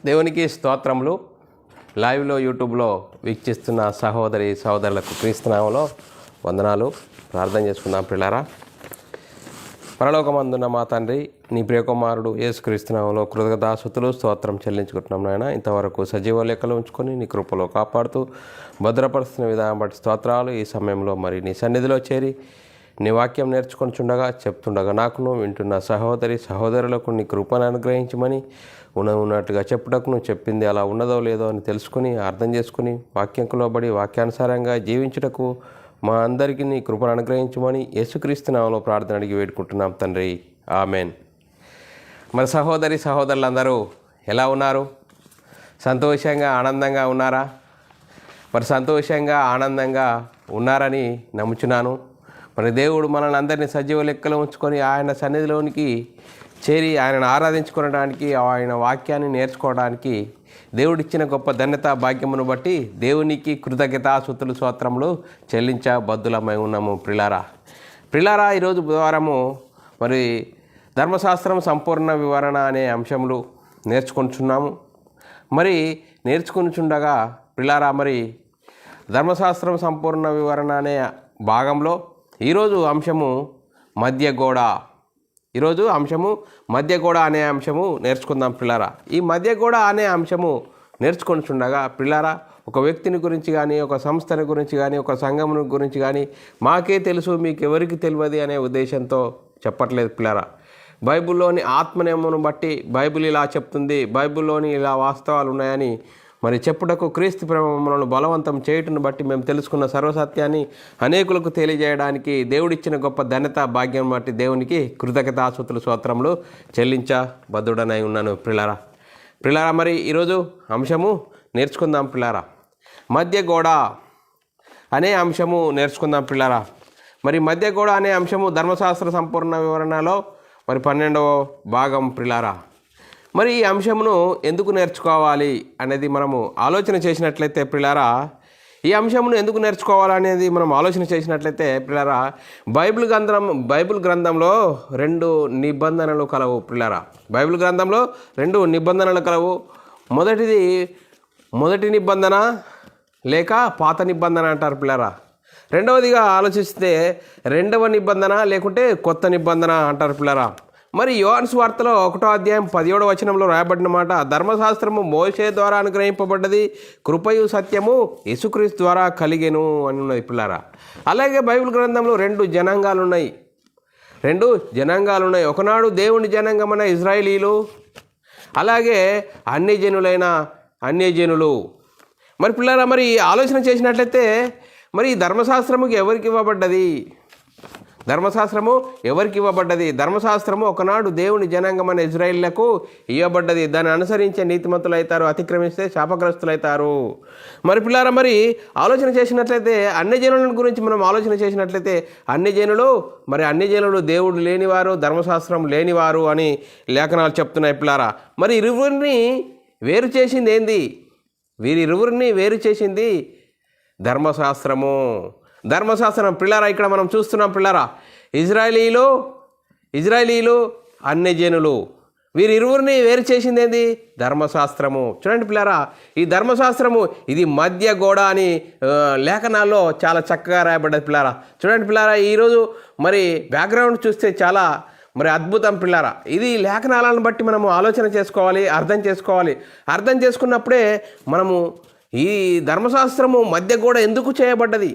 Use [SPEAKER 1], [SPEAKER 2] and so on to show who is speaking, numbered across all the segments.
[SPEAKER 1] దేవునికి స్తోత్రములు. లైవ్లో యూట్యూబ్లో వీక్షిస్తున్న సహోదరి సహోదరులకు క్రీస్తునామంలో వందనాలు. ప్రార్థన చేసుకుందాం. పిల్లారా, పరలోకమందున్న మా తండ్రి, నీ ప్రియకుమారుడు యేసుక్రీస్తునామంలో కృతజ్ఞతాస్తుతులు స్తోత్రం చెల్లించుకుంటున్నాం. నాయన, ఇంతవరకు సజీవ లెక్కలు ఉంచుకొని నీ కృపలో కాపాడుతూ భద్రపరుస్తున్న విధానం బట్టి స్తోత్రాలు. ఈ సమయంలో మరి నీ సన్నిధిలో చేరి నీ వాక్యం నేర్చుకొని చెప్తుండగా నాకును వింటున్న సహోదరులకు నీ కృపను అనుగ్రహించమని ఉన్నట్టుగా చెప్పుటకు నువ్వు చెప్పింది అలా ఉన్నదో లేదో అని తెలుసుకుని అర్థం చేసుకుని వాక్యంకు లోబడి వాక్యానుసారంగా జీవించుటకు మా అందరికీ నీ కృపను అనుగ్రహించమని యేసుక్రీస్తు నామములో ప్రార్థన అడిగి వేడుకుంటున్నాం తండ్రి, ఆమెన్. మరి సహోదరులందరూ ఎలా ఉన్నారు? సంతోషంగా ఆనందంగా ఉన్నారా? మరి సంతోషంగా ఆనందంగా ఉన్నారని నమ్ముచున్నాను. మరి దేవుడు మనల్ని అందరినీ సజీవ లెక్కలో ఉంచుకొని ఆయన సన్నిధిలోనికి చేరి ఆయనను ఆరాధించుకోవడానికి, ఆయన వాక్యాన్ని నేర్చుకోవడానికి దేవుడిచ్చిన గొప్ప ధన్యత భాగ్యమును బట్టి దేవునికి కృతజ్ఞతాస్తుతులు స్తోత్రములు చెల్లించబద్దులమై ఉన్నాము. ప్రిలారా, ఈరోజు బుధవారము మరి ధర్మశాస్త్రం సంపూర్ణ వివరణ అనే అంశములు నేర్చుకుంటున్నాము. మరి నేర్చుకుంటుండగా ప్రిలారా, మరి ధర్మశాస్త్రం సంపూర్ణ వివరణ అనే భాగంలో ఈరోజు అంశము మధ్యగోడ. ఈరోజు అంశము మధ్యగోడ అనే అంశము నేర్చుకుందాం పిల్లారా. ఈ మధ్యగోడ అనే అంశము నేర్చుకుంటుండగా పిల్లారా, ఒక వ్యక్తిని గురించి కానీ, ఒక సంస్థని గురించి కానీ, ఒక సంఘం గురించి కానీ మాకే తెలుసు మీకు ఎవరికి తెలియదు అనే ఉద్దేశంతో చెప్పట్లేదు పిల్లారా. బైబిల్లోని ఆత్మనియమమును బట్టి బైబిల్ ఇలా చెప్తుంది, బైబిల్లోని ఇలా వాస్తవాలు ఉన్నాయని మరి చెప్పుటకు క్రీస్తు ప్రేమను బలవంతం చేయుటను బట్టి మేము తెలుసుకున్న సర్వసత్యాన్ని అనేకులకు తెలియజేయడానికి దేవుడిచ్చిన గొప్ప ధన్యత భాగ్యం బట్టి దేవునికి కృతజ్ఞతాస్తుతులు స్తోత్రములు చెల్లించబద్దుడనై ఉన్నాను. ప్రిలారా, మరి ఈరోజు అంశము నేర్చుకుందాం పిల్లారా. మధ్యగోడ అనే అంశము నేర్చుకుందాం పిల్లారా. మరి మధ్యగోడ అనే అంశము ధర్మశాస్త్ర సంపూర్ణ వివరణలో మరి 12వ భాగం పిల్లారా. మరి ఈ అంశమును ఎందుకు నేర్చుకోవాలి అనేది మనము ఆలోచన చేసినట్లయితే పిల్లారా, ఈ అంశమును ఎందుకు నేర్చుకోవాలనేది మనం ఆలోచన చేసినట్లయితే పిల్లారా, బైబిల్ గ్రంథంలో 2 నిబంధనలు కలవు పిల్లారా. బైబిల్ గ్రంథంలో 2 నిబంధనలు కలవు. మొదటి నిబంధన లేక పాత నిబంధన అంటారు పిల్లారా. రెండవదిగా ఆలోచిస్తే 2వ నిబంధన లేకుంటే కొత్త నిబంధన అంటారు పిల్లారా. మరి యోహాను సువార్తలో 1వ అధ్యాయం 17వ వచనంలో రాయబడిన మాట, ధర్మశాస్త్రము మోషే ద్వారా అనుగ్రహింపబడ్డది, కృపయు సత్యము యేసుక్రీస్తు ద్వారా కలిగెను అని ఉన్నది పిల్లారా. అలాగే బైబిల్ గ్రంథంలో 2 జనాంగాలు ఉన్నాయి. ఒకనాడు దేవుని జనాంగమైన ఇజ్రాయేలీలు, అలాగే అన్యజనులు. మరి పిల్లారా, మరి ఆలోచన చేసినట్లయితే మరి ధర్మశాస్త్రముకి ఎవరికి ఇవ్వబడ్డది? ధర్మశాస్త్రము ఒకనాడు దేవుని జనాంగమైన ఇజ్రాయిల్లకు ఇవ్వబడ్డది. దాన్ని అనుసరించే నీతిమంతులైతారు, అతిక్రమిస్తే శాపగ్రస్తులైతారు. మరి పిల్లారా, మరి ఆలోచన చేసినట్లయితే అన్యజనుల గురించి మనం ఆలోచన చేసినట్లయితే అన్యజనులు దేవుడు లేనివారు, ధర్మశాస్త్రం లేనివారు అని లేఖనాలు చెప్తున్నాయి పిల్లారా. మరి ఇరువురిని వేరు చేసింది ఏంది? వీరిరువురిని వేరు చేసింది ధర్మశాస్త్రం పిల్లారా. ఇక్కడ మనం చూస్తున్నాం పిల్లారా, ఇజ్రాయేలీలు అన్యజనులు, వీరిరువురిని వేరు చేసింది ఏంది? ధర్మశాస్త్రము. చూడండి పిల్లారా, ఈ ధర్మశాస్త్రము ఇది మధ్యగోడ అని లేఖనాల్లో చాలా చక్కగా రాయబడ్డది పిల్లారా. చూడండి పిల్లారా, ఈరోజు మరి బ్యాక్గ్రౌండ్ చూస్తే చాలా మరి అద్భుతం పిల్లారా. ఇది లేఖనాలను బట్టి మనము ఆలోచన చేసుకోవాలి, అర్థం చేసుకున్నప్పుడే మనము ఈ ధర్మశాస్త్రము మధ్యగోడ ఎందుకు చేయబడ్డది,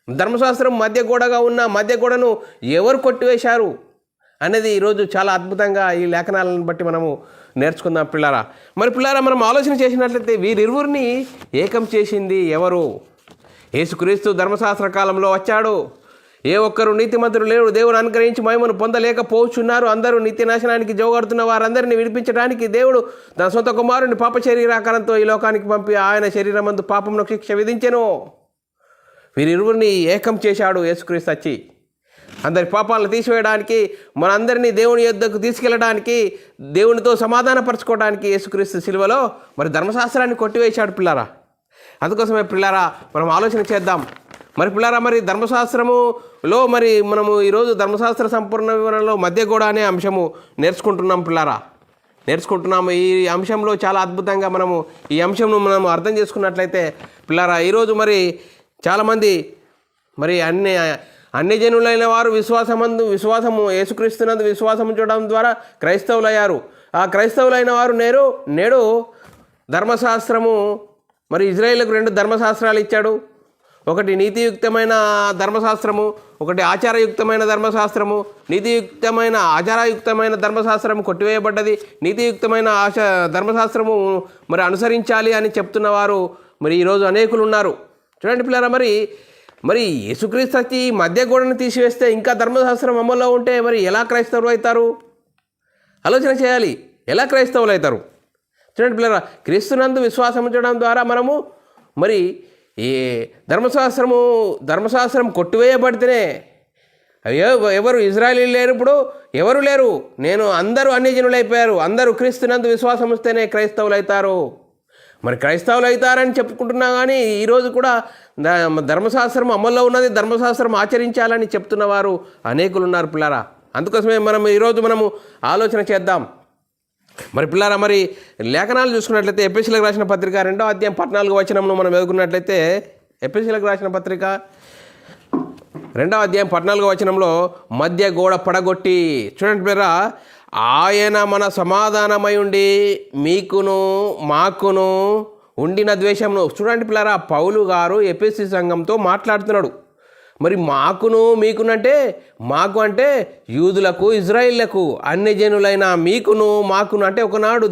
[SPEAKER 1] ధర్మశాస్త్రం మధ్యగోడగా ఉన్న మధ్యగోడను ఎవరు కొట్టివేశారు అనేది ఈరోజు చాలా అద్భుతంగా ఈ లేఖనాలను బట్టి మనము నేర్చుకుందాం పిల్లారా. మరి పిల్లారా, మనం ఆలోచన చేసినట్లయితే వీరిరువురిని ఏకం చేసింది ఎవరు? యేసుక్రీస్తు ధర్మశాస్త్ర కాలంలో వచ్చాడు. ఏ ఒక్కరు నీతిమంతుడు లేడు, దేవుని అనుగ్రహించి మహిమను పొందలేకపోతున్నారు. అందరూ నిత్య నాశనానికి జోగడుతున్న వారందరినీ విడిపించడానికి దేవుడు తన సొంత కుమారుని పాప శరీరాకారంతో ఈ లోకానికి పంపి ఆయన శరీరమందు పాపమును శిక్ష విధించెను. వీరిరువురిని ఏకం చేశాడు యేసుక్రీస్తు వచ్చి. అందరి పాపాలను తీసివేయడానికి, మనందరినీ దేవుని యొద్దకు తీసుకెళ్ళడానికి, దేవునితో సమాధానపరచుకోవడానికి యేసుక్రీస్తు శిలువలో మరి ధర్మశాస్త్రాన్ని కొట్టివేశాడు పిల్లారా. అందుకోసమే పిల్లారా మనం ఆలోచన చేద్దాం. మరి పిల్లారా, మరి ధర్మశాస్త్రములో మరి మనము ఈరోజు ధర్మశాస్త్ర సంపూర్ణ వివరణలో మధ్యగోడ అనే అంశము నేర్చుకుంటున్నాం పిల్లారా. నేర్చుకుంటున్నాము. ఈ అంశంలో చాలా అద్భుతంగా ఈ అంశంను మనం అర్థం చేసుకున్నట్లయితే పిల్లారా, ఈరోజు మరి చాలామంది మరి అన్ని జనులైన వారు విశ్వాసము యేసుక్రీస్తునందు విశ్వాసం చూడడం ద్వారా క్రైస్తవులయ్యారు. ఆ క్రైస్తవులైన వారు నేడు ధర్మశాస్త్రము మరి ఇజ్రాయేలుకు 2 ధర్మశాస్త్రాలు ఇచ్చాడు. ఒకటి నీతియుక్తమైన ధర్మశాస్త్రము, ఒకటి ఆచారయుక్తమైన ధర్మశాస్త్రము. నీతియుక్తమైన ఆచారయుక్తమైన ధర్మశాస్త్రము కొట్టివేయబడ్డది. నీతియుక్తమైన ధర్మశాస్త్రము మరి అనుసరించాలి అని చెప్తున్నవారు మరి ఈరోజు అనేకులు ఉన్నారు. చూడండి పిల్లరా, మరి యేసుక్రీస్తు వచ్చి మధ్య గోడను తీసివేస్తే ఇంకా ధర్మశాస్త్రం అమల్లో ఉంటే మరి ఎలా క్రైస్తవులు అవుతారు? ఆలోచన చేయాలి. ఎలా క్రైస్తవులు అవుతారు? చూడండి పిల్లరా, క్రీస్తునందు విశ్వాసం ఉంచడం ద్వారా మనము మరి ఈ ధర్మశాస్త్రం కొట్టివేయబడితేనే ఎవరు ఇజ్రాయేలీలు లేరు, ఇప్పుడు ఎవరు లేరు. అందరూ అన్ని జనులు అయిపోయారు. అందరూ క్రీస్తునందు విశ్వాసం ఉంచితేనే క్రైస్తవులు అవుతారు. మరి క్రైస్తవులు అవుతారని చెప్పుకుంటున్నా కానీ ఈరోజు కూడా ధర్మశాస్త్రం అమల్లో ఉన్నది, ధర్మశాస్త్రం ఆచరించాలని చెప్తున్నవారు అనేకులు ఉన్నారు పిల్లారా. అందుకోసమే ఈరోజు ఆలోచన చేద్దాం. మరి పిల్లారా, మరి లేఖనాలు చూసుకున్నట్లయితే ఎఫెసీయులకు రాసిన పత్రిక 2వ అధ్యాయం 14వ వచనంలో మనం ఎదుర్కొన్నట్లయితే ఎఫెసీయులకు రాసిన పత్రిక 2వ అధ్యాయం 14వ వచనంలో మధ్య గోడ పడగొట్టి, చూడండి పిల్లరా, ఆయన మన సమాధానమై ఉండి మీకును మాకును ఉండిన ద్వేషమును. చూడండి పిల్లరా, పౌలు గారు ఎఫెసీ సంఘంతో మాట్లాడుతున్నాడు. మరి మీకునంటే మాకు అంటే యూదులకు, ఇజ్రాయిళ్లకు, అన్ని జనులైన మాకును అంటే ఒకనాడు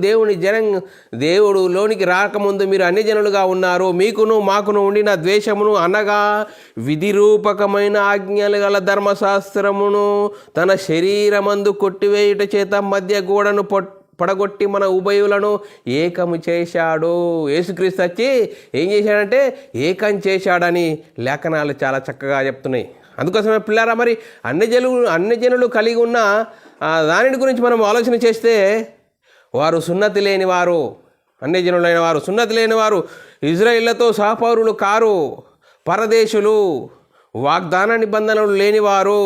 [SPEAKER 1] దేవుడు లోనికి రాకముందు మీరు అన్ని జనులుగా ఉన్నారు. మాకును ఉండిన ద్వేషమును అనగా విధిరూపకమైన ఆజ్ఞలు గల ధర్మశాస్త్రమును తన శరీరమందు కొట్టివేయుట చేత మధ్య గోడను పడగొట్టి మన ఉభయులను ఏకము చేశాడు. యేసుక్రీస్తు వచ్చి ఏం చేశాడంటే ఏకం చేశాడని లేఖనాలు చాలా చక్కగా చెప్తున్నాయి. అందుకోసమే పిల్లారా, మరి అన్ని జనులు కలిగి ఉన్న దాని గురించి మనం ఆలోచన చేస్తే వారు సున్నతి లేనివారు, అన్ని జనులైన వారు సున్నతి లేనివారు, ఇజ్రాయేళ్లతో సహపౌరులు కారు, పరదేశులు, వాగ్దాన నిబంధనలు లేనివారు,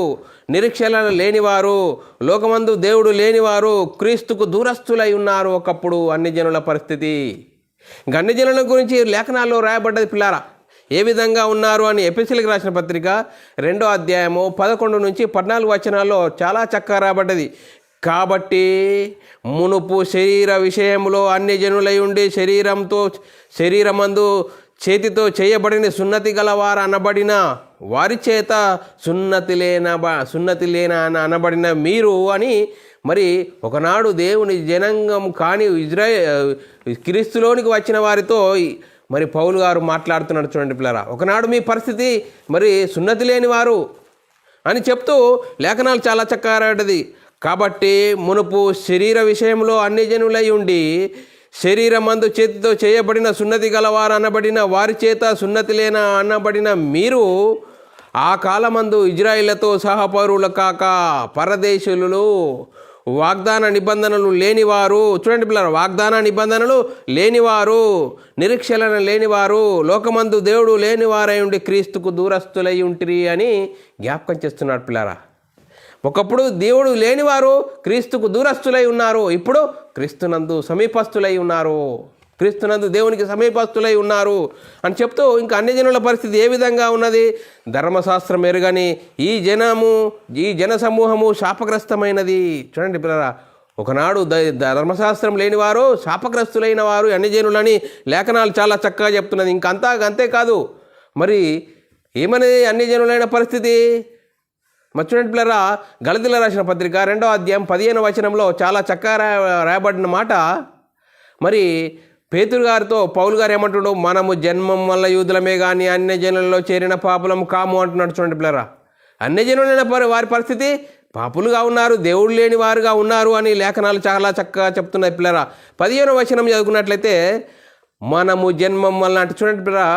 [SPEAKER 1] నిరీక్షణ లేనివారు, లోకమందు దేవుడు లేనివారు, క్రీస్తుకు దూరస్తులై ఉన్నారు. ఒకప్పుడు అన్ని జనుల పరిస్థితి. ఇంక అన్ని జనుల గురించి లేఖనాల్లో రాయబడ్డది పిల్లారా, ఏ విధంగా ఉన్నారు అని ఎఫెసీయులకు రాసిన పత్రిక 2వ అధ్యాయము 11 నుంచి 14 వచనాల్లో చాలా చక్కగా రాయబడ్డది. కాబట్టి మునుపు శరీర విషయంలో అన్ని జనులై ఉండి శరీరమందు చేతితో చేయబడిన సున్నతి గలవారు అనబడిన వారి చేత సున్నతి లేన అనబడిన మీరు అని మరి ఒకనాడు దేవుని జనాంగం కాని క్రీస్తులోనికి వచ్చిన వారితో మరి పౌలు గారు మాట్లాడుతున్నాడు. చూడండి పిల్లరా, ఒకనాడు మీ పరిస్థితి మరి సున్నతి లేని వారు అని చెప్తూ లేఖనాలు చాలా చక్కగా రాయబడ్డది. కాబట్టి మునుపు శరీర విషయంలో అన్ని జనులై ఉండి శరీరమందు చేతితో చేయబడిన సున్నతి గలవారు అనబడిన వారి చేత సున్నతి లేన అనబడిన మీరు ఆ కాలమందు ఇజ్రాయిళ్లతో సహపౌరులు కాక పరదేశులు, వాగ్దాన నిబంధనలు లేనివారు, చూడండి పిల్లలు, వాగ్దాన నిబంధనలు లేనివారు, నిరీక్షణ లేనివారు, లోకమందు దేవుడు లేనివారై ఉండి క్రీస్తుకు దూరస్తులై ఉంటిరి అని జ్ఞాపకం చేస్తున్నాడు పిల్లరా. ఒకప్పుడు దేవుడు లేనివారు క్రీస్తుకు దూరస్తులై ఉన్నారు, ఇప్పుడు క్రీస్తునందు సమీపస్తులై ఉన్నారు, క్రీస్తునందు దేవునికి సమీపస్తులై ఉన్నారు అని చెప్తూ ఇంకా అన్ని జనుల పరిస్థితి ఏ విధంగా ఉన్నది? ధర్మశాస్త్రం ఎరుగని ఈ జన సమూహము శాపగ్రస్తమైనది. చూడండి పిల్లరా, ఒకనాడు ధర్మశాస్త్రం లేనివారు శాపగ్రస్తులైన వారు అన్ని జనులని లేఖనాలు చాలా చక్కగా చెప్తున్నది. అంతేకాదు మరి ఏమనేది అన్ని జనులైన పరిస్థితి? చూడండి పిల్లరా, గలతీయులకు రాసిన పత్రిక 2వ అధ్యాయం 15వ వచనంలో చాలా చక్కగా రాయబడిన మాట. మరి పేతురు గారితో పౌలు గారు ఏమంటున్నాడు? మనము జన్మం వల్ల యూదులమే కానీ అన్య జనులలో చేరిన పాపులం కాము అంటున్నాడు. చూడండి పిల్లరా, అన్య జనులైన వారి పరిస్థితి పాపులుగా ఉన్నారు, దేవుడు లేని వారుగా ఉన్నారు అని లేఖనాలు చాలా చక్కగా చెప్తున్నాయి పిల్లరా. 15వ వచనం చదువుకున్నట్లయితే మనము జన్మం వల్ల అంటే, చూడండి పిల్లరా,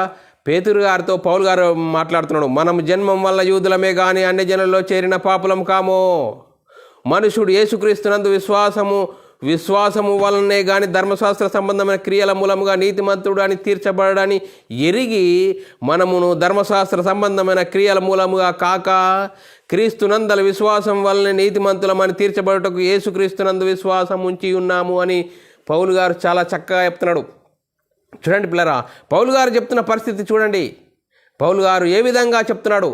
[SPEAKER 1] పేతురు గారితో పౌలు గారు మాట్లాడుతున్నాడు. మనం జన్మం వల్ల యూదులమే కానీ అన్ని జనుల్లో చేరిన పాపులం కాము. మనుషుడు యేసుక్రీస్తునందు విశ్వాసము విశ్వాసము వలనే కానీ ధర్మశాస్త్ర సంబంధమైన క్రియల మూలముగా నీతిమంతుడు అని తీర్చబడని ఎరిగి మనమును ధర్మశాస్త్ర సంబంధమైన క్రియల మూలముగా కాక క్రీస్తునందల విశ్వాసం వలన నీతిమంతులమని తీర్చబడటకు యేసుక్రీస్తునందు విశ్వాసం ఉంచి ఉన్నాము అని పౌలు గారు చాలా చక్కగా చెప్తున్నాడు. చూడండి పిల్లరా, పౌలు గారు చెప్తున్న పరిస్థితి చూడండి. పౌలు గారు ఏ విధంగా చెప్తున్నాడు.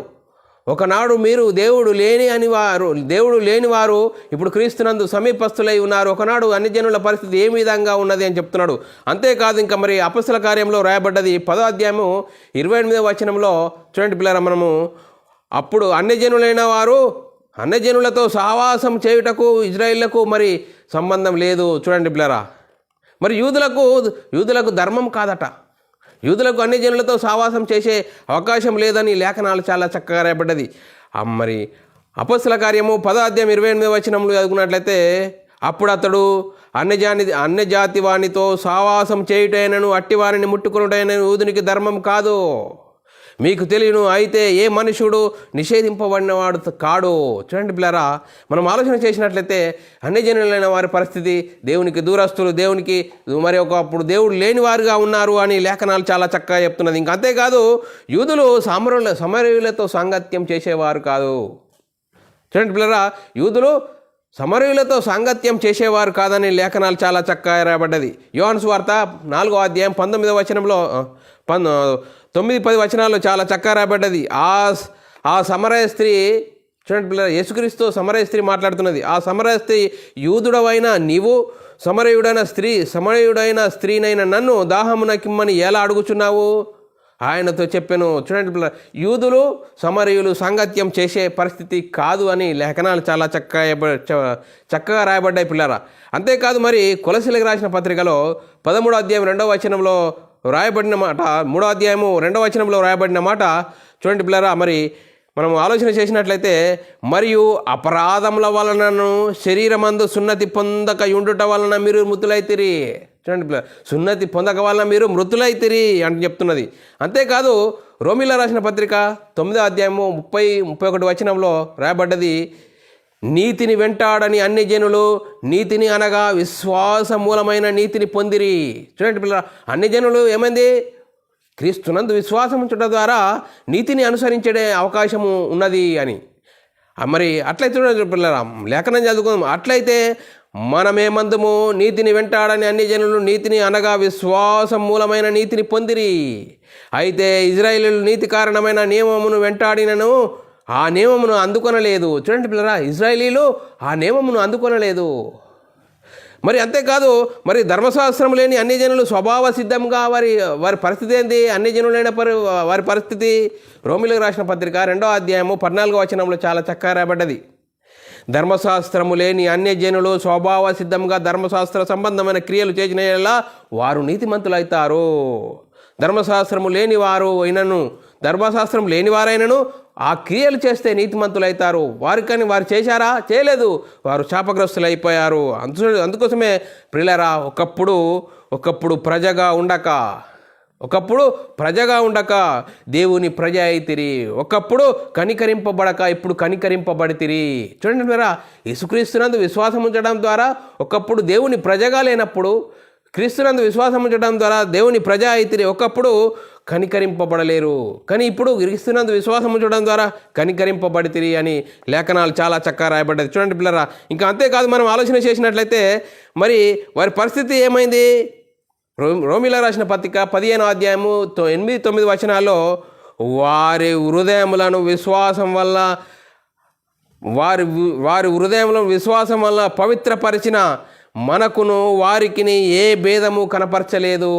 [SPEAKER 1] ఒకనాడు మీరు దేవుడు లేనివారు ఇప్పుడు క్రీస్తునందు సమీపస్తులై ఉన్నారు. ఒకనాడు అన్ని జనుల పరిస్థితి ఏ విధంగా ఉన్నది అని చెప్తున్నాడు. అంతేకాదు, ఇంకా మరి అపొస్తల కార్యంలో రాయబడ్డది 10వ అధ్యాయము 28వ వచనంలో చూడండి పిల్లరా, మనము అప్పుడు అన్యజనులైన వారు అన్యజనులతో సహవాసం చేయుటకు ఇజ్రాయిళ్లకు మరి సంబంధం లేదు. చూడండి పిల్లరా, మరి యూదులకు ధర్మం కాదట, యూదులకు అన్ని జనులతో సహవాసం చేసే అవకాశం లేదని లేఖనాలు చాలా చక్కగా రాయబడ్డది. మరి అపొస్తల కార్యము 10వ అధ్యాయం 28వ వచనంలో చదువుకున్నట్లయితే అప్పుడు అతడు అన్యజాతి వానితో సహవాసం చేయుటైనను అట్టి వారిని ముట్టుకునుటైనను యూదునికి ధర్మం కాదు, మీకు తెలియను. అయితే ఏ మనుషుడు నిషేధింపబడినవాడు కాడు. చూడండి పిల్లరా, మనం ఆలోచన చేసినట్లయితే అన్యజనులైన వారి పరిస్థితి దేవునికి దూరస్తులు, దేవునికి మరి ఒకప్పుడు దేవుడు లేనివారుగా ఉన్నారు అని లేఖనాలు చాలా చక్కగా చెప్తున్నది. ఇంకా అంతేకాదు, యూదులు సమరయులతో సాంగత్యం చేసేవారు కాదు. చూడండి పిల్లరా, యూదులు సమరయులతో సాంగత్యం చేసేవారు కాదని లేఖనాలు చాలా చక్కగా రాయబడ్డది. యోహాను సువార్త 4వ అధ్యాయం 19వ వచనంలో 9-10 వచనాల్లో చాలా చక్కగా రాయబడ్డది. ఆ సమరయ స్త్రీ, చూడండి పిల్లలు, యేసుక్రీస్తు సమరయ స్త్రీ మాట్లాడుతున్నది. ఆ సమరయ స్త్రీ, యూదుడవైన నీవు సమరయుడైన స్త్రీనైన నన్ను దాహమునకిమ్మని ఎలా అడుగుచున్నావు ఆయనతో చెప్పాను. చూడండి పిల్లలు, యూదులు సమరయులు సాంగత్యం చేసే పరిస్థితి కాదు అని లేఖనాలు చాలా చక్కగా రాయబడ్డాయి పిల్లరా. అంతేకాదు, మరి కొలసీలకు రాసిన పత్రికలో 13వ అధ్యాయం 2వ వచనంలో రాయబడిన మాట, 3వ అధ్యాయము 2వ వచనంలో రాయబడిన మాట చూడండి పిల్లరా, మరి మనం ఆలోచన చేసినట్లయితే, మరియు అపరాధముల వలనను శరీరమందు సున్నతి పొందక ఉండుట వలన మీరు మృతులైతిరి. చూడండి పిల్లరా, సున్నతి పొందక వలన మీరు మృతులైతిరి అని చెప్తున్నది. అంతేకాదు, రోమీయులకు రాసిన పత్రిక 9వ అధ్యాయము 30-31 వచనంలో రాయబడ్డది, నీతిని వెంటాడని అన్ని జనులు నీతిని అనగా విశ్వాస మూలమైన నీతిని పొందిరి. చూడండి పిల్లరా, అన్ని జనులు ఏమైంది, క్రీస్తునందు విశ్వాసం ఉంచడం ద్వారా నీతిని అనుసరించే అవకాశము ఉన్నది అని. మరి అట్లయితే చూడండి పిల్లరా, లేఖనం చదువుకుందాం. అట్లయితే మనమేమందుము నీతిని వెంటాడని అన్ని జనులు నీతిని అనగా విశ్వాసం మూలమైన నీతిని పొందిరి. అయితే ఇజ్రాయేలీయులు నీతి కారణమైన నియమమును వెంటాడినను ఆ నియమమును అందుకొనలేదు. చూడండి పిల్లరా, ఇజ్రాయేలీలు ఆ నియమమును అందుకొనలేదు. మరి అంతేకాదు, మరి ధర్మశాస్త్రం లేని అన్ని జనులు స్వభావ సిద్ధంగా వారి పరిస్థితి ఏంది, అన్ని జనులైన వారి పరిస్థితి రోమీయులకు రాసిన పత్రిక 2వ అధ్యాయము 14వ వచనంలో చాలా చక్కగా రాయబడ్డది. ధర్మశాస్త్రము లేని అన్యజనులు స్వభావ సిద్ధంగా ధర్మశాస్త్ర సంబంధమైన క్రియలు చేసినలా వారు నీతిమంతులైతారు. ధర్మశాస్త్రము లేనివారైనను ఆ క్రియలు చేస్తే నీతిమంతులైతారు. వారు చేశారా? చేయలేదు. వారు శాపగ్రస్తులు అయిపోయారు. అందుకోసమే ప్రియులారా, ఒకప్పుడు ప్రజగా ఉండక దేవుని ప్రజ అయితిరి. ఒకప్పుడు కనికరింపబడక ఇప్పుడు కనికరింపబడితిరి. చూడండి మీరా, యేసుక్రీస్తునందు విశ్వాసం ఉంచడం ద్వారా ఒకప్పుడు దేవుని ప్రజగా లేనప్పుడు క్రీస్తునందు విశ్వాసం ఉంచడం ద్వారా దేవుని ప్రజ అయితిరి. ఒకప్పుడు కనికరింపబడలేరు, కానీ ఇప్పుడు క్రీస్తునందు విశ్వాసం ఉంచడం ద్వారా కనికరింపబడితిరి అని లేఖనాలు చాలా చక్కగా రాయబడ్డది. చూడండి పిల్లరా, ఇంకా అంతేకాదు, మనం ఆలోచన చేసినట్లయితే మరి వారి పరిస్థితి ఏమైంది? రోమీయులకు రాసిన పత్రిక 15వ అధ్యాయము 8-9 వచనాల్లో వారి హృదయములను విశ్వాసం వల్ల పవిత్రపరిచిన మనకును వారికిని ఏ భేదము కనపరచలేదు.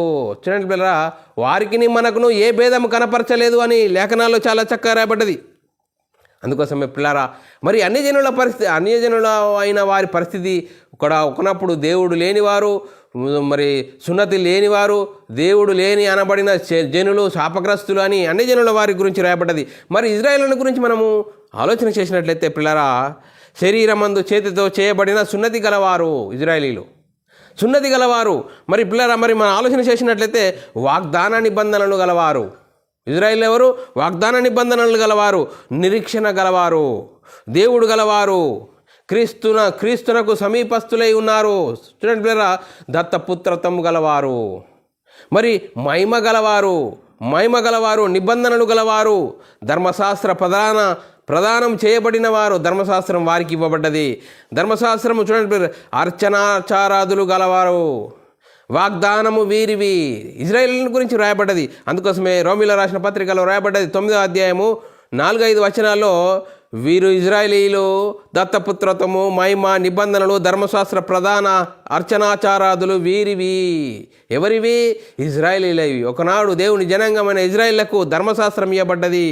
[SPEAKER 1] చూడండి పిల్లరా, వారికిని మనకును ఏ భేదము కనపరచలేదు అని లేఖనాల్లో చాలా చక్కగా రాయబడ్డది. అందుకోసమే పిల్లారా, మరి అన్యజనుల అయిన వారి పరిస్థితి ఒకనప్పుడు దేవుడు లేనివారు, మరి సున్నతి లేనివారు, దేవుడు లేని అనబడిన జనులు శాపగ్రస్తులు అని అన్యజనుల వారి గురించి రాయబడ్డది. మరి ఇజ్రాయేలుల గురించి మనము ఆలోచన చేసినట్లయితే పిల్లారా, శరీరమందు చేతితో చేయబడిన సున్నతి గలవారు ఇజ్రాయేలీలు, సున్నతి గలవారు. మరి పిల్లరా, మరి మనం ఆలోచన చేసినట్లయితే వాగ్దాన నిబంధనలు గలవారు ఇజ్రాయేల్ ఎవరు? వాగ్దాన నిబంధనలు గలవారు, నిరీక్షణ గలవారు, దేవుడు గలవారు. క్రీస్తునకు సమీపస్తులై ఉన్నారు. చూడండి పిల్లరా, దత్తపుత్రత్వము గలవారు, మరి మహిమ గలవారు, నిబంధనలు గలవారు, ధర్మశాస్త్ర ప్రదానం చేయబడిన వారు, ధర్మశాస్త్రం వారికి ఇవ్వబడ్డది. ధర్మశాస్త్రము చూడండి, అర్చనాచారాదులు గలవారు, వాగ్దానము వీరివి. ఇజ్రాయేల్ గురించి రాయబడ్డది. అందుకోసమే రోమీయులకు రాసిన పత్రికలో రాయబడ్డది 9వ అధ్యాయము 4-5 వచనాల్లో, వీరు ఇజ్రాయేలీలు, దత్తపుత్రత్వము, మహిమ, నిబంధనలు, ధర్మశాస్త్ర ప్రధాన అర్చనాచారాదులు వీరివి. ఎవరివి? ఇజ్రాయేలీలవి. ఒకనాడు దేవుని జనాంగమైన ఇజ్రాయేళ్లకు ధర్మశాస్త్రం ఇవ్వబడ్డది.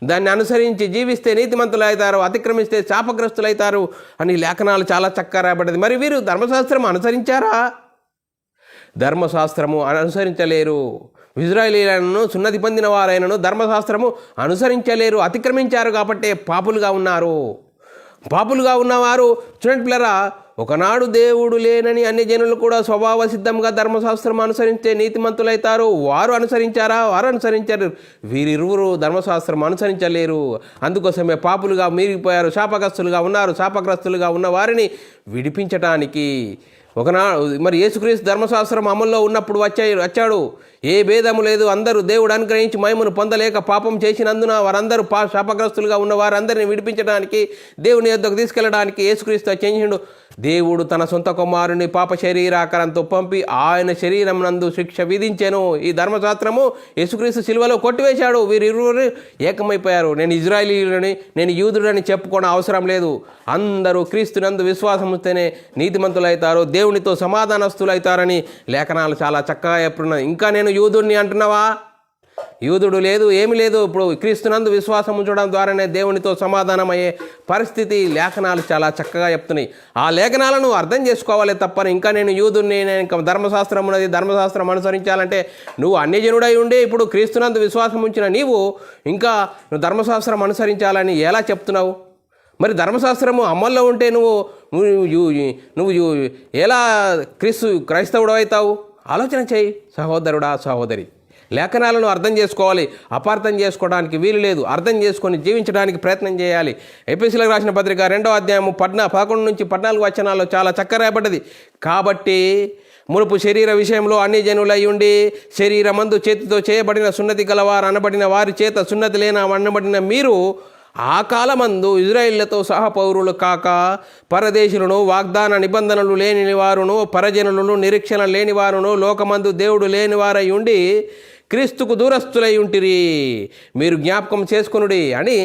[SPEAKER 1] దాన్ని అనుసరించి జీవిస్తే నీతిమంతులు అవుతారు, అతిక్రమిస్తే శాపగ్రస్తులవుతారు అని లేఖనాలు చాలా చక్కగా రాయబడ్డది. మరి వీరు ధర్మశాస్త్రం అనుసరించారా? ధర్మశాస్త్రము అనుసరించలేరు. ఇజ్రాయేలీలను సున్నతి పొందిన వారైనను ధర్మశాస్త్రము అనుసరించలేరు, అతిక్రమించారు కాబట్టి పాపులుగా ఉన్నవారు. చూడండి పిల్లరా, ఒకనాడు దేవుడు లేనని అన్ని జనులు కూడా స్వభావ సిద్ధంగా ధర్మశాస్త్రం అనుసరించే నీతిమంతులైతారు. వారు అనుసరించారా? వారు అనుసరించారు. వీరిరువురు ధర్మశాస్త్రం అనుసరించలేరు. అందుకోసమే పాపులుగా మీరిపోయారు, శాపగ్రస్తులుగా ఉన్న వారిని విడిపించటానికి ఒకనాడు మరి యేసుక్రీస్తు ధర్మశాస్త్రం అమల్లో ఉన్నప్పుడు వచ్చాడు. ఏ భేదము లేదు. అందరూ దేవుడు అనుగ్రహించి మహిమను పొందలేక పాపం చేసినందున వారందరూ శాపగ్రస్తులుగా ఉన్న వారందరిని విడిపించడానికి, దేవుని యొద్దకు తీసుకెళ్ళడానికి యేసుక్రీస్తు చేయించిండు. దేవుడు తన సొంత కుమారుని పాప శరీరాకారంతో పంపి ఆయన శరీరం నందు శిక్ష విధించాను. ఈ ధర్మశాస్త్రము యేసుక్రీస్తు శిలువలో కొట్టివేశాడు. వీరిరువురు ఏకమైపోయారు. నేను ఇజ్రాయేలీయులని, నేను యూదుడని చెప్పుకోవడం అవసరం లేదు. అందరూ క్రీస్తు నందు విశ్వాసం ఉంటేనే నీతిమంతులవుతారు, దేవునితో సమాధానస్తులవుతారని లేఖనాలు చాలా చక్కగా చెప్తున్నాయి. ఇంకా నేను యూదుడిని అంటున్నావా? యూదుడు లేదు, ఏమి లేదు. ఇప్పుడు క్రీస్తునందు విశ్వాసం ఉంచడం ద్వారానే దేవునితో సమాధానమయ్యే పరిస్థితి లేఖనాలు చాలా చక్కగా చెప్తున్నాయి. ఆ లేఖనాలను అర్థం చేసుకోవాలి తప్పని ఇంకా నేను యూదుడిని, నేను ఇంకా ధర్మశాస్త్రం ఉన్నది, ధర్మశాస్త్రం అనుసరించాలంటే నువ్వు అన్యజనుడై ఉండి ఇప్పుడు క్రీస్తునందు విశ్వాసం ఉంచిన నీవు ఇంకా నువ్వు ధర్మశాస్త్రం అనుసరించాలని ఎలా చెప్తున్నావు? మరి ధర్మశాస్త్రము అమల్లో ఉంటే నువ్వు ఎలా క్రైస్తవుడు అవుతావు? ఆలోచన చేయి సహోదరుడా, సహోదరి. లేఖనాలను అర్థం చేసుకోవాలి. అపార్థం చేసుకోవడానికి వీలు లేదు. అర్థం చేసుకొని జీవించడానికి ప్రయత్నం చేయాలి. ఎఫెసీయులకు రాసిన పత్రిక 2వ అధ్యాయము 11 నుంచి 14 వచనాల్లో చాలా చక్కగా రాయబడ్డది. కాబట్టి మునుపు శరీర విషయంలో అన్ని జనులై ఉండి శరీరమందు చేతితో చేయబడిన సున్నతి గలవారు అనబడిన వారి చేత సున్నతి అనబడిన మీరు ఆ కాలమందు ఇజ్రాయేళ్లతో సహపౌరులు కాక పరదేశులను, వాగ్దాన నిబంధనలు లేని వారును, పరజనులను, నిరీక్షణ లేని వారును, లోకమందు దేవుడు లేని వారై ఉండి క్రీస్తుకు దూరస్తులై ఉంటిరి. మీరు జ్ఞాపకం చేసుకొనుడి అని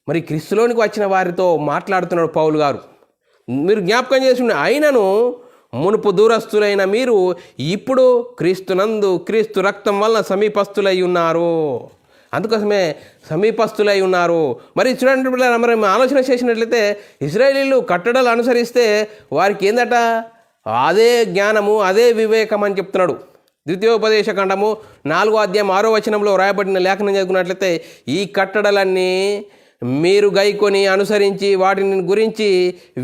[SPEAKER 1] మరి క్రీస్తులోనికి వచ్చిన వారితో మాట్లాడుతున్నాడు పౌలు గారు. మీరు జ్ఞాపకం చేసుకుని అయినను మునుపు దూరస్తులైన మీరు ఇప్పుడు క్రీస్తునందు క్రీస్తు రక్తం వలన సమీపస్తులై ఉన్నారు. అందుకోసమే సమీపస్తులై ఉన్నారు. మరి చూడండి పిల్లలు, మరి ఆలోచన చేసినట్లయితే ఇశ్రాయేలీలు కట్టడలు అనుసరిస్తే వారికి ఏందట? అదే జ్ఞానము, అదే వివేకం అని చెప్తున్నాడు. ద్వితీయోపదేశ ఖండము 4వ అధ్యాయం 6వ వచనంలో రాయబడిన లేఖనం చదువుకున్నట్లయితే, ఈ కట్టడలన్నీ మీరు గైకొని అనుసరించి వాటిని గురించి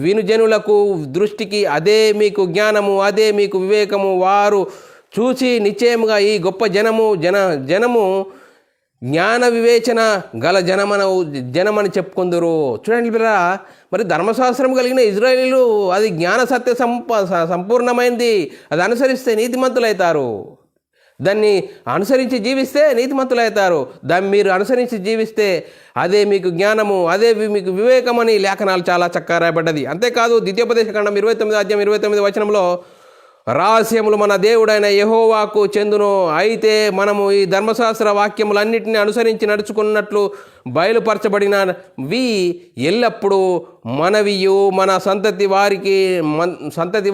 [SPEAKER 1] వినుజనులకు దృష్టికి అదే మీకు జ్ఞానము, అదే మీకు వివేకము. వారు చూసి నిశ్చయముగా ఈ గొప్ప జనము జ్ఞాన వివేచన గల జనమని చెప్పుకుందరు. చూడండి పిల్లరా, మరి ధర్మశాస్త్రం కలిగిన ఇజ్రాయేలీలు అది జ్ఞాన సత్య సంపూర్ణమైంది. అది అనుసరిస్తే నీతిమంతులవుతారు. దాన్ని అనుసరించి జీవిస్తే నీతిమంతులవుతారు. దాన్ని మీరు అనుసరించి జీవిస్తే అదే మీకు జ్ఞానము, అదే మీకు వివేకమని లేఖనాలు చాలా చక్కగా రాయబడ్డది. అంతేకాదు ద్వితీయోపదేశ ఖండం 29వ అధ్యాయం 29వ వచనంలో, రహస్యములు మన దేవుడైన యెహోవాకు చెందును. అయితే మనము ఈ ధర్మశాస్త్ర వాక్యములన్నిటిని అనుసరించి నడుచుకున్నట్లు బయలుపరచబడినవి ఎల్లప్పుడూ మనవియు మన సంతతి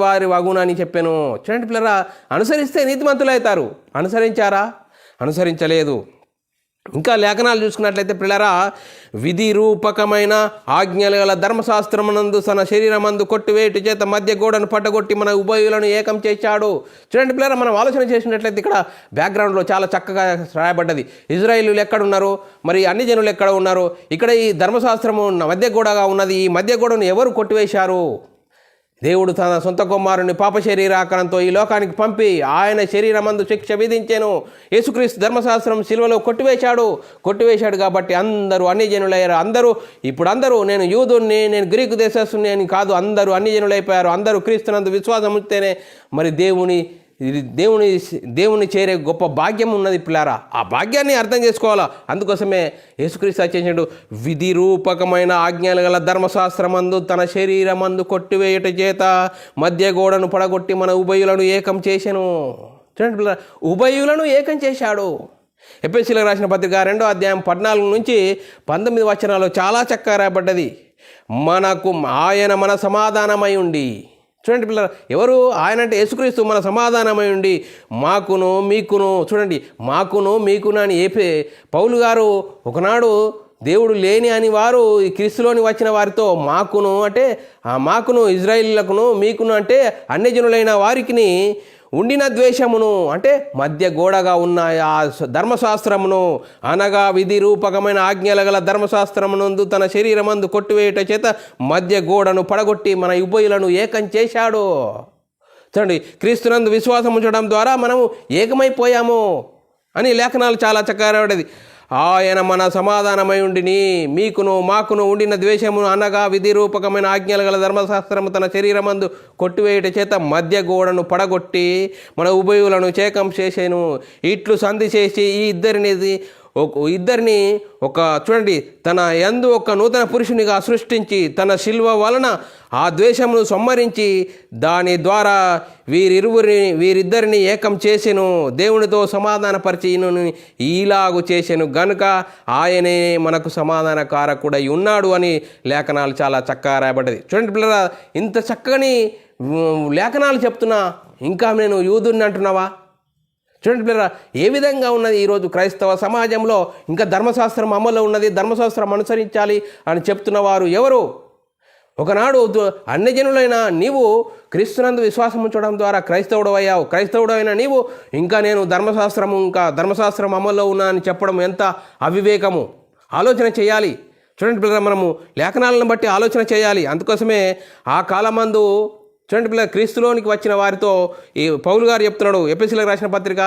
[SPEAKER 1] వారి వగునని చెప్పాను. చూడండి పిల్లరా, అనుసరిస్తే నీతిమంతులవుతారు. అనుసరించారా? అనుసరించలేదు. ఇంకా లేఖనాలు చూసుకున్నట్లయితే పిల్లరా, విధి రూపకమైన ఆజ్ఞలు గల ధర్మశాస్త్రమునందు తన శరీరమందు కొట్టివేటు చేత మధ్య గోడను పట్టగొట్టి మన ఉభయులను ఏకం చేశాడు. చూడండి పిల్లరా, మనం ఆలోచన చేసినట్లయితే ఇక్కడ బ్యాక్గ్రౌండ్లో చాలా చక్కగా రాయబడ్డది. ఇజ్రాయేలీలు ఎక్కడున్నారు, మరి అన్ని జనులు ఎక్కడ ఉన్నారు? ఇక్కడ ఈ ధర్మశాస్త్రము మధ్య గోడగా ఉన్నది. ఈ మధ్య గోడను ఎవరు కొట్టివేశారు? దేవుడు తన సొంత కుమారుని పాప శరీరాకారంతో ఈ లోకానికి పంపి ఆయన శరీరమందు శిక్ష విధించాను. యేసుక్రీస్తు ధర్మశాస్త్రం శిలువలో కొట్టివేశాడు కాబట్టి అందరూ అన్ని జనులయ్యారు. అందరూ నేను యూదుని, నేను గ్రీకు దేశస్తుని అని కాదు, అందరూ అన్ని జనులైపోయారు. అందరూ క్రీస్తునందు విశ్వాసం ఉంటేనే మరి దేవుని చేరే గొప్ప భాగ్యం ఉన్నది పిల్లారా. ఆ భాగ్యాన్ని అర్థం చేసుకోవాలా. అందుకోసమే యేసుక్రీస్తు వచ్చేసాడు. విధి రూపకమైన ఆజ్ఞలు గల ధర్మశాస్త్రమందు తన శరీరమందు కొట్టివేయుట చేత మధ్య గోడను పడగొట్టి మన ఉభయులను ఏకం చేసెను. చూడండి పిల్లరా, ఉభయులను ఏకం చేశాడు. ఎఫెసీయులకు రాసిన పత్రిక 2వ అధ్యాయం 14 నుంచి 19 వచనాలు చాలా చక్కగా రాయబడ్డది. ఆయన మన సమాధానమై ఉండి. చూడండి పిల్లలు, ఎవరు ఆయన అంటే యేసుక్రీస్తు మన సమాధానమై ఉండి మాకును మీకును అని పౌలు గారు ఒకనాడు దేవుడు లేని అని వారు ఈ క్రీస్తులోని వచ్చిన వారితో మాకును ఇజ్రాయిలీలకును మీకును అంటే అన్యజనులైన వారికి ఉండిన ద్వేషమును అంటే మధ్య గోడగా ఉన్న ఆ ధర్మశాస్త్రమును అనగా విధి రూపకమైన ఆజ్ఞల గల ధర్మశాస్త్రమునందు తన శరీరమందు కొట్టివేయుట చేత మధ్య గోడను పడగొట్టి మన ఉభయులను ఏకం చేశాడు. చూడండి, క్రీస్తునందు విశ్వాసం ఉంచడం ద్వారా మనము ఏకమైపోయాము అని లేఖనాలు చాలా చక్కగా రాయబడ్డది. ఆయన మన సమాధానమై ఉండిని మీకును మాకును ఉండిన ద్వేషమును అనగా విధి రూపకమైన ఆజ్ఞలు గల ధర్మశాస్త్రము తన శరీరమందు కొట్టివేయుట చేత మధ్య గోడను పడగొట్టి మన ఉభయులను చేకం చేసేను. ఇట్లు సంధి చేసి ఈ ఇద్దరిని చూడండి తన యందు ఒక నూతన పురుషునిగా సృష్టించి తన శిల్వ వలన ఆ ద్వేషమును సంహరించి దాని ద్వారా వీరిద్దరిని ఏకం చేసెను. దేవునితో సమాధానపరిచి ఈలాగు చేసెను గనుక ఆయనే మనకు సమాధాన కారకుడై ఉన్నాడు అని లేఖనాలు చాలా చక్కగా రాయబడ్డది. చూడండి పిల్లరా, ఇంత చక్కని లేఖనాలు చెప్తున్నా ఇంకా నేను యూదుని అంటున్నావా? చూడండి పిల్లరా, ఏ విధంగా ఉన్నది ఈరోజు క్రైస్తవ సమాజంలో. ఇంకా ధర్మశాస్త్రం అమల్లో ఉన్నది, ధర్మశాస్త్రం అనుసరించాలి అని చెప్తున్న వారు ఎవరు? ఒకనాడు అన్యజనులైన నీవు క్రీస్తునందు విశ్వాసం ఉంచడం ద్వారా క్రైస్తవుడు అయిన నీవు ఇంకా నేను ధర్మశాస్త్రం అమల్లో ఉన్నా అని చెప్పడం ఎంత అవివేకము. ఆలోచన చేయాలి. చూడండి పిల్లరా, మనము లేఖనాలను బట్టి ఆలోచన చేయాలి. అందుకోసమే ఆ కాలమందు చూడండి పిల్లలు, క్రీస్తులోనికి వచ్చిన వారితో ఈ పౌలు గారు చెప్తున్నాడు. ఎఫెసీయులకు రాసిన పత్రిక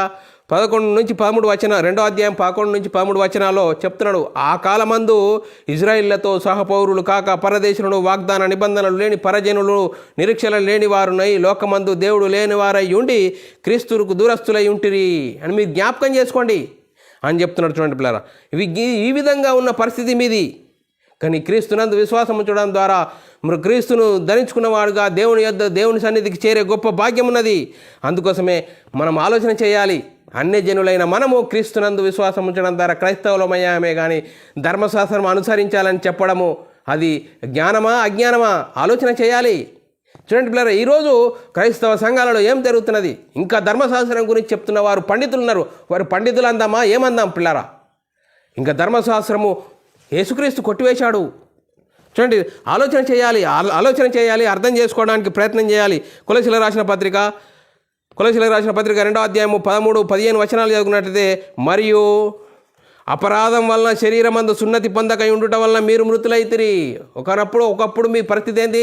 [SPEAKER 1] 11 నుంచి 13 వచనాలు, 2వ అధ్యాయం 11 నుంచి 13 వచనాల్లో చెప్తున్నాడు. ఆ కాలమందు ఇజ్రాయిల్లతో సహపౌరులు కాక పరదేశులను వాగ్దాన నిబంధనలు లేని పరజనులు నిరీక్షలు లేని వారునై లోకమందు దేవుడు లేని వారై ఉండి క్రీస్తుకు దూరస్తులై ఉంటిరి అని మీరు జ్ఞాపకం చేసుకోండి అని చెప్తున్నాడు. చూడండి పిల్లరా, ఈ విధంగా ఉన్న పరిస్థితి మీది. కానీ క్రీస్తునందు విశ్వాసం ఉంచడం ద్వారా క్రీస్తును ధరించుకున్నవాడుగా దేవుని సన్నిధికి చేరే గొప్ప భాగ్యం ఉన్నది. అందుకోసమే మనం ఆలోచన చేయాలి. అన్యజనులైన మనము క్రీస్తునందు విశ్వాసం ఉంచడం ద్వారా క్రైస్తవులమయ్యామే కానీ ధర్మశాస్త్రం అనుసరించాలని చెప్పడము అది జ్ఞానమా అజ్ఞానమా? ఆలోచన చేయాలి. చూడండి పిల్లరా, ఈరోజు క్రైస్తవ సంఘాలలో ఏం జరుగుతున్నది? ఇంకా ధర్మశాస్త్రం గురించి చెప్తున్న వారు పండితులు ఉన్నారు. వారు పండితులు అందామా? ఏమందాం పిల్లరా? ఇంకా ధర్మశాస్త్రము యేసుక్రీస్తు కొట్టివేశాడు. చూడండి, ఆలోచన చేయాలి, అర్థం చేసుకోవడానికి ప్రయత్నం చేయాలి. కొలసీలకు రాసిన పత్రిక 2వ అధ్యాయము 13-15 వచనాలు చదువుకున్నట్లయితే, మరియు అపరాధం వలన శరీరమందు సున్నతి పొందక ఉండుట వలన మీరు మృతులైతిరి. ఒకప్పుడు మీ పరిస్థితి ఏంటి?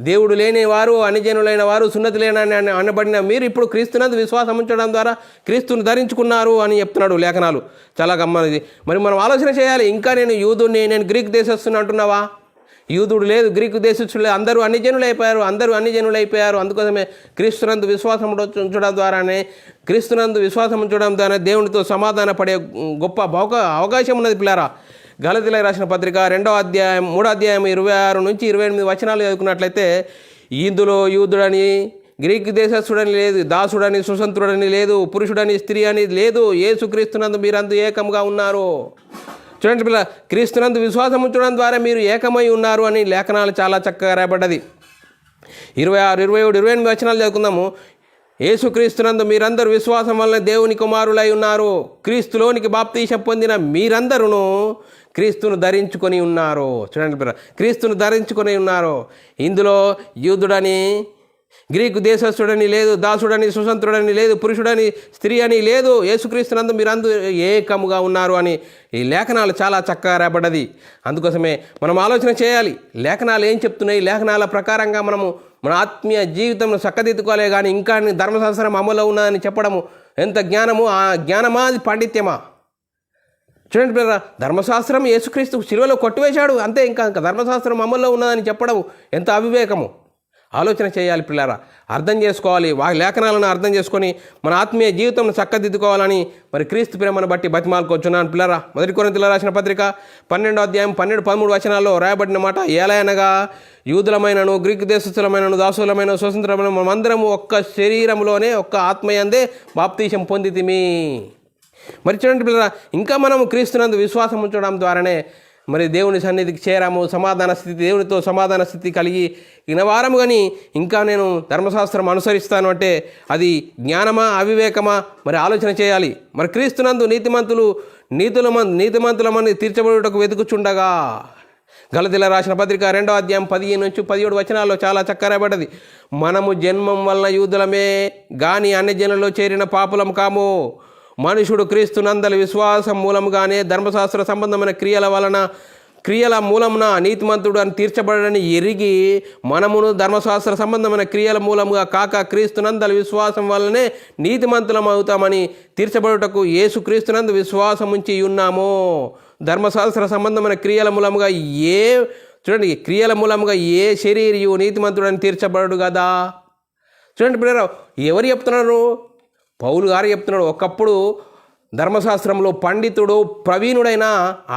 [SPEAKER 1] దేవుడు లేని వారు, అన్యజనులైన వారు, సున్నతి లేనని అనబడిన మీరు ఇప్పుడు క్రీస్తునందు విశ్వాసం ఉంచడం ద్వారా క్రీస్తుని ధరించుకున్నారు అని చెప్తున్నాడు లేఖనాలు. చాలా గమ్మనిది. మరి మనం ఆలోచన చేయాలి. ఇంకా నేను యూదుని, నేను గ్రీక్ దేశస్తుని అంటున్నావా? యూదుడు లేదు, గ్రీకు దేశస్తుడు లేదు, అందరూ అన్యజనులు అయిపోయారు. అందుకోసమే క్రీస్తునందు విశ్వాసం ఉంచడం ద్వారా దేవునితో సమాధాన పడే గొప్ప అవకాశం ఉన్నది పిల్లారా. గలతీయులకు రాసిన పత్రిక 2వ అధ్యాయం 3వ అధ్యాయం 26 నుంచి 28 వచనాలు చదువుకున్నట్లయితే, ఇందులో యూదుడని గ్రీకు దేశస్థుడని లేదు, దాసుడని సుసంతుడని లేదు, పురుషుడని స్త్రీ అని లేదు, యేసుక్రీస్తునందు మీరందు ఏకంగా ఉన్నారు. చూడండి పిల్ల, క్రీస్తునందు విశ్వాసం ఉంచడం ద్వారా మీరు ఏకమై ఉన్నారు అని లేఖనాలు చాలా చక్కగా రాయబడ్డది. 26, 27, 28 వచనాలు చదువుకుందాము. యేసుక్రీస్తునందు మీరందరూ విశ్వాసం వలన దేవుని కుమారులై ఉన్నారు. క్రీస్తులోనికి బాప్తీసం పొందిన మీరందరూ క్రీస్తును ధరించుకొని ఉన్నారు. చూడండి పిల్ల, క్రీస్తును ధరించుకొని ఉన్నారు. ఇందులో యూదుడని గ్రీకు దేశస్థుడని లేదు, దాసుడని సుసంతుడని లేదు, పురుషుడని స్త్రీ అని లేదు, యేసుక్రీస్తునందు మీరందరూ ఏకముగా ఉన్నారు అని ఈ లేఖనాలు చాలా చక్కగా రాయబడ్డది. అందుకోసమే మనం ఆలోచన చేయాలి. లేఖనాలు ఏం చెప్తున్నాయి? లేఖనాల ప్రకారంగా మనము మన ఆత్మీయ జీవితంలో చక్కదిద్దుకోలే కానీ ఇంకా ధర్మశాస్త్రం అమల్లో ఉన్నదని చెప్పడము ఎంత జ్ఞానము, ఆ జ్ఞానమా అది పాండిత్యమా? చూడండి పిల్లరా, ధర్మశాస్త్రం యేసుక్రీస్తు శిలువలో కొట్టివేశాడు అంతే, ఇంకా ధర్మశాస్త్రం అమల్లో ఉన్నదని చెప్పడం ఎంత అవివేకము. ఆలోచన చేయాలి పిల్లరా, అర్థం చేసుకోవాలి, లేఖనాలను అర్థం చేసుకొని మన ఆత్మీయ జీవితంలో చక్కదిద్దుకోవాలని మరి క్రీస్తు ప్రేమను బట్టి బతిమాలుకొచ్చున్నాను పిల్లరా. 1 కొరింథీయులకు రాసిన పత్రిక 12వ అధ్యాయం 12-13 వచనాల్లో రాయబడిన మాట, ఏలయనగా యూదులమైనను గ్రీకు దేశస్థులమైనను దాసులమైన స్వతంత్రమైన మనమందరము ఒక్క శరీరంలోనే ఒక్క ఆత్మయందే బాప్తీసం పొందితిమి. మరి చూడండి పిల్లరా, ఇంకా మనము క్రీస్తునందు విశ్వాసం ఉంచడం ద్వారానే మరి దేవుని సన్నిధికి చేరాము, సమాధాన స్థితి, దేవునితో సమాధాన స్థితి కలిగి ఇనవారము. కానీ ఇంకా నేను ధర్మశాస్త్రం అనుసరిస్తాను అంటే అది జ్ఞానమా అవివేకమా? మరి ఆలోచన చేయాలి. మరి క్రీస్తునందు నీతిమంతులమని తీర్చబడుటకు వెతుకుచుండగా, గలతీయులకు రాసిన పత్రిక 2వ అధ్యాయం 15-17 వచనాల్లో చాలా చక్కగా రాయబడ్డది, మనము జన్మం వలన యూదులమే గాని అన్ని జనులలో చేరిన పాపులం కాము. మనుషుడు క్రీస్తునందలి విశ్వాసం మూలంగానే ధర్మశాస్త్ర సంబంధమైన క్రియల మూలమున నీతిమంతుడు అని తీర్చబడని ఎరిగి, మనమును ధర్మశాస్త్ర సంబంధమైన క్రియల మూలముగా కాక క్రీస్తునందలి విశ్వాసం వల్లనే నీతిమంతులం అవుతామని తీర్చబడుటకు యేసు క్రీస్తునందు విశ్వాసం ఉంచి ఉన్నాము. ధర్మశాస్త్ర సంబంధమైన క్రియల మూలముగా క్రియల మూలముగా ఏ శరీరియు నీతిమంతుడని తీర్చబడు కదా. చూడండి పిల్లలు, ఎవరు చెప్తున్నారు? పౌలు గారు చెప్తున్నాడు. ఒకప్పుడు ధర్మశాస్త్రంలో పండితుడు ప్రవీణుడైన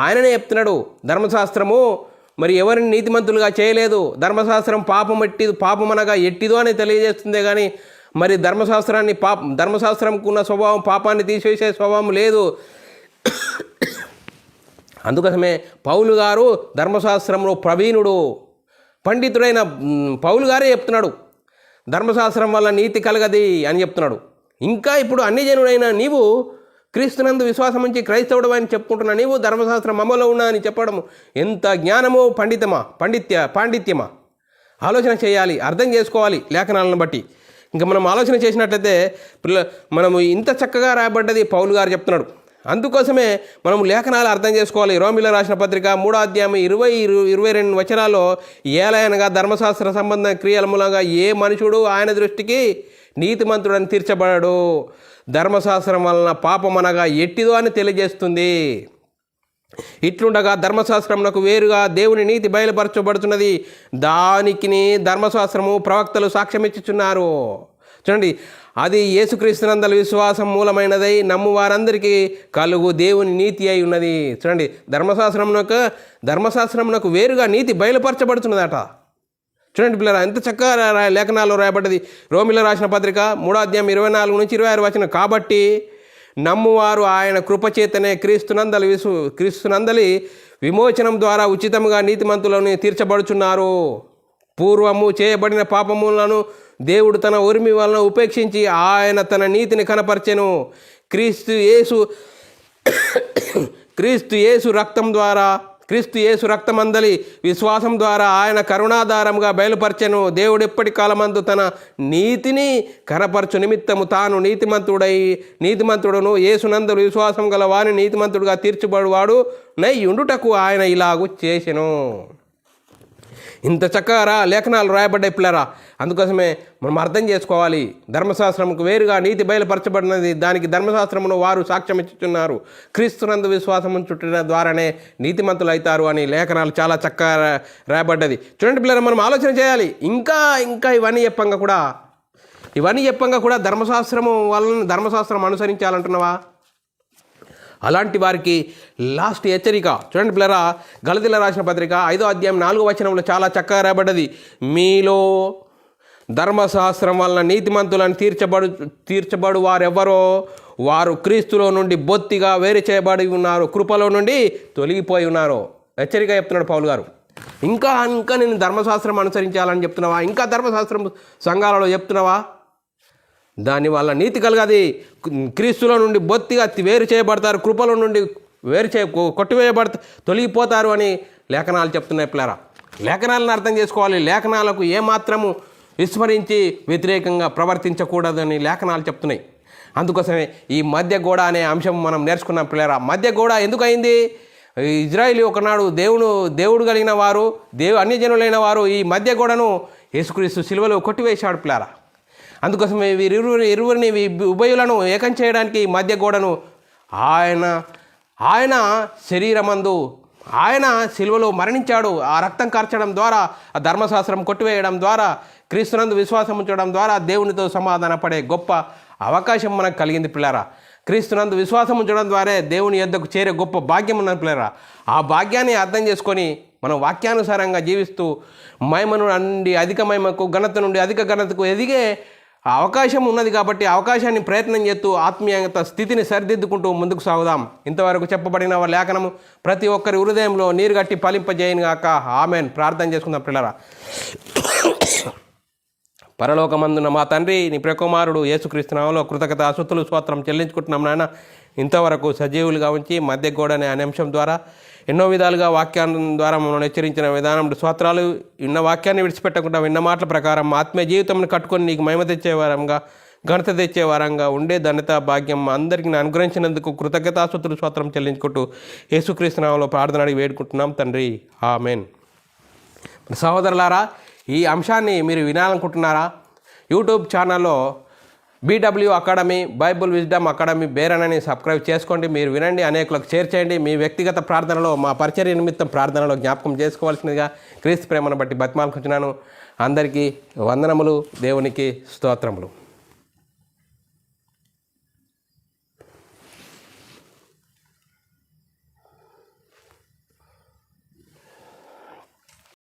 [SPEAKER 1] ఆయననే చెప్తున్నాడు, ధర్మశాస్త్రము మరి ఎవరిని నీతిమంతులుగా చేయలేదు, ధర్మశాస్త్రం పాపమనగా ఎట్టిదో అని తెలియజేస్తుందే కానీ మరి ధర్మశాస్త్రంకు ఉన్న స్వభావం పాపాన్ని తీసివేసే స్వభావం లేదు. అందుకోసమే పౌలు గారు ధర్మశాస్త్రంలో ప్రవీణుడు, పండితుడైన పౌలు గారే చెప్తున్నాడు, ధర్మశాస్త్రం వల్ల నీతి కలగది అని చెప్తున్నాడు. ఇంకా ఇప్పుడు అన్ని జనుడైన నీవు క్రీస్తునందు విశ్వాసం ఉంచి క్రైస్తవుడు అని చెప్పుకుంటున్నా నీవు ధర్మశాస్త్రం అమల్లో ఉన్నా అని చెప్పడం ఎంత జ్ఞానమో పాండిత్యమా? ఆలోచన చేయాలి, అర్థం చేసుకోవాలి లేఖనాలను బట్టి. ఇంకా మనం ఆలోచన చేసినట్లయితే మనము ఇంత చక్కగా రాయబడ్డది పౌలు గారు చెప్తున్నాడు. అందుకోసమే మనం లేఖనాలు అర్థం చేసుకోవాలి. రోమీయులకు రాసిన పత్రిక 3వ అధ్యాయం 20-22 వచనాల్లో, ఏలయనగా ధర్మశాస్త్ర సంబంధ క్రియల మూలంగా ఏ మనుషుడు ఆయన దృష్టికి నీతిమంతుడని తీర్చబడడు, ధర్మశాస్త్రం వలన పాపమనగా ఎట్టిదో అని తెలియజేస్తుంది. ఇట్లుండగా ధర్మశాస్త్రమునకు వేరుగా దేవుని నీతి బయలుపరచబడుతున్నది, దానికి ధర్మశాస్త్రము ప్రవక్తలు సాక్ష్యమిచ్చుచున్నారు. చూడండి, అది యేసుక్రీస్తునందలి విశ్వాసం మూలమైనదై నమ్ము వారందరికీ కలుగు దేవుని నీతి అయి ఉన్నది. చూడండి, ధర్మశాస్త్రమునకు వేరుగా నీతి బయలుపరచబడుతున్నదట. చూడండి పిల్లరా, ఎంత చక్కగా లేఖనాల్లో రాయబడ్డది. రోమీయులకు రాసిన పత్రిక 3వ అధ్యాయం 24-26 వచనం, కాబట్టి నమ్మువారు ఆయన కృపచేతనే క్రీస్తునందలి విమోచనం ద్వారా ఉచితంగా నీతిమంతులను తీర్చబడుచున్నారు. పూర్వము చేయబడిన పాపములను దేవుడు తన ఉరిమి వలన ఉపేక్షించి ఆయన తన నీతిని కనపరిచెను. క్రీస్తు యేసు రక్తమందలి విశ్వాసం ద్వారా ఆయన కరుణాధారంగా బయలుపరచెను. దేవుడు ఎప్పటి కాలమందు తన నీతిని కనపరచు నిమిత్తము తాను నీతిమంతుడును యేసునందు విశ్వాసం గల వాని నీతిమంతుడుగా తీర్చబడువాడు నై ఉండుటకు ఆయన ఇలాగూ చేసెను. ఇంత చక్కగా లేఖనాలు రాయబడ్డాయి పిల్లరా. అందుకోసమే మనం అర్థం చేసుకోవాలి, ధర్మశాస్త్రంకు వేరుగా నీతి బయలుపరచబడినది, దానికి ధర్మశాస్త్రమును వారు సాక్ష్యం ఇచ్చుచున్నారు. క్రీస్తునందు విశ్వాసం చుట్టిన ద్వారానే నీతిమంతులు అవుతారు అని లేఖనాలు చాలా చక్కగా రాయబడ్డది. చూడండి పిల్లరా, మనం ఆలోచన చేయాలి. ఇంకా ఇవన్నీ చెప్పంగా కూడా ధర్మశాస్త్రం అనుసరించాలంటున్నావా? అలాంటి వారికి లాస్ట్ హెచ్చరిక. చూడండి పిల్లరా, గలతీయులకు రాసిన పత్రిక 5వ అధ్యాయం 4వ వచనంలో చాలా చక్కగా రాయబడ్డది, మీలో ధర్మశాస్త్రం వలన నీతిమంతులను తీర్చబడు వారెవ్వరో వారు క్రీస్తులో నుండి బొత్తిగా వేరు చేయబడి ఉన్నారు, కృపలో నుండి తొలగిపోయి ఉన్నారు. హెచ్చరిక చెప్తున్నాడు పౌలు గారు. ఇంకా నేను ధర్మశాస్త్రం అనుసరించాలని చెప్తున్నావా? ఇంకా ధర్మశాస్త్రం సంఘాలలో చెప్తున్నావా? దానివల్ల నీతి కలగది, క్రీస్తులో నుండి బొత్తిగా వేరు చేయబడతారు, కృపలో నుండి తొలగిపోతారు అని లేఖనాలు చెప్తున్నాయి పిల్లరా. లేఖనాలను అర్థం చేసుకోవాలి. లేఖనాలకు ఏమాత్రము విస్మరించి వ్యతిరేకంగా ప్రవర్తించకూడదని లేఖనాలు చెప్తున్నాయి. అందుకోసమే ఈ మధ్య గోడ అనే అంశం మనం నేర్చుకున్నాం పిల్లరా. మధ్య గోడ ఎందుకు అయింది? ఇజ్రాయిల్ ఒకనాడు దేవుడు కలిగిన వారు, అన్యజనులైన వారు ఈ మధ్య గోడను యేసుక్రీస్తు సిలువలో కొట్టివేశాడు పిల్లారా. అందుకోసం ఇరువురిని ఉభయులను ఏకం చేయడానికి మధ్య గోడను ఆయన శరీరమందు ఆయన సిలువలో మరణించాడు. ఆ రక్తం కార్చడం ద్వారా, ఆ ధర్మశాస్త్రం కొట్టివేయడం ద్వారా, క్రీస్తునందు విశ్వాసం ఉంచడం ద్వారా దేవునితో సమాధాన పడే గొప్ప అవకాశం మనకు కలిగింది పిల్లారా. క్రీస్తునందు విశ్వాసం ఉంచడం ద్వారా దేవుని యొద్దకు చేరే గొప్ప భాగ్యం ఉన్నది పిల్లారా. ఆ భాగ్యాన్ని అర్థం చేసుకొని మనం వాక్యానుసారంగా జీవిస్తూ మహిమ నుండి అధిక మహిమకు, ఘనత నుండి అధిక ఘనతకు ఎదిగే అవకాశం ఉన్నది. కాబట్టి అవకాశాన్ని ప్రయత్నం చేస్తూ ఆత్మీయత స్థితిని సరిదిద్దుకుంటూ ముందుకు సాగుదాం. ఇంతవరకు చెప్పబడిన లేఖనము ప్రతి ఒక్కరి హృదయంలో నీరుగట్టి ఫలింపజేయను గాక. ఆమెన్. ప్రార్థన చేసుకుందాం పిల్లరా. పరలోకమందున్న మా తండ్రి, నీ ప్రియకుమారుడు యేసుక్రీస్తు నామములో కృతజ్ఞతాస్తుతులు స్తోత్రం చెల్లించుకుంటున్నాం నాయన. ఇంతవరకు సజీవులుగా ఉంచి మధ్య గోడనే అనే అంశం ద్వారా ఎన్నో విధాలుగా వాక్యాన్ని ద్వారా మమ్మల్ని హెచ్చరించిన విధానం స్తోత్రాలు. విన్న వాక్యాన్ని విడిచిపెట్టకుండా విన్న మాటల ప్రకారం ఆత్మీయ జీవితంను కట్టుకొని నీకు మహిమ తెచ్చేవారంగా, ఘనత తెచ్చేవారంగా ఉండే ధన్యత భాగ్యం అందరికీ అనుగ్రహించినందుకు కృతజ్ఞతాస్తుతులు స్తోత్రం చెల్లించుకుంటూ యేసుక్రీస్తు నామములో ప్రార్థన అడిగి వేడుకుంటున్నాం తండ్రి. ఆమెన్. సహోదరులారా, ఈ అంశాన్ని మీరు వినాలనుకుంటున్నారా? యూట్యూబ్ ఛానల్లో BW Academy, Bible Wisdom Academy బేరనని సబ్స్క్రైబ్ చేసుకోండి. మీరు వినండి, అనేకులకు షేర్ చేయండి. మీ వ్యక్తిగత ప్రార్థనలో, మా పరిచర్య నిమిత్తం ప్రార్థనలో జ్ఞాపకం చేసుకోవాల్సిందిగా క్రీస్తు ప్రేమను బట్టి బతిమాలుకుంటున్నాను. అందరికీ వందనములు, దేవునికి స్తోత్రములు.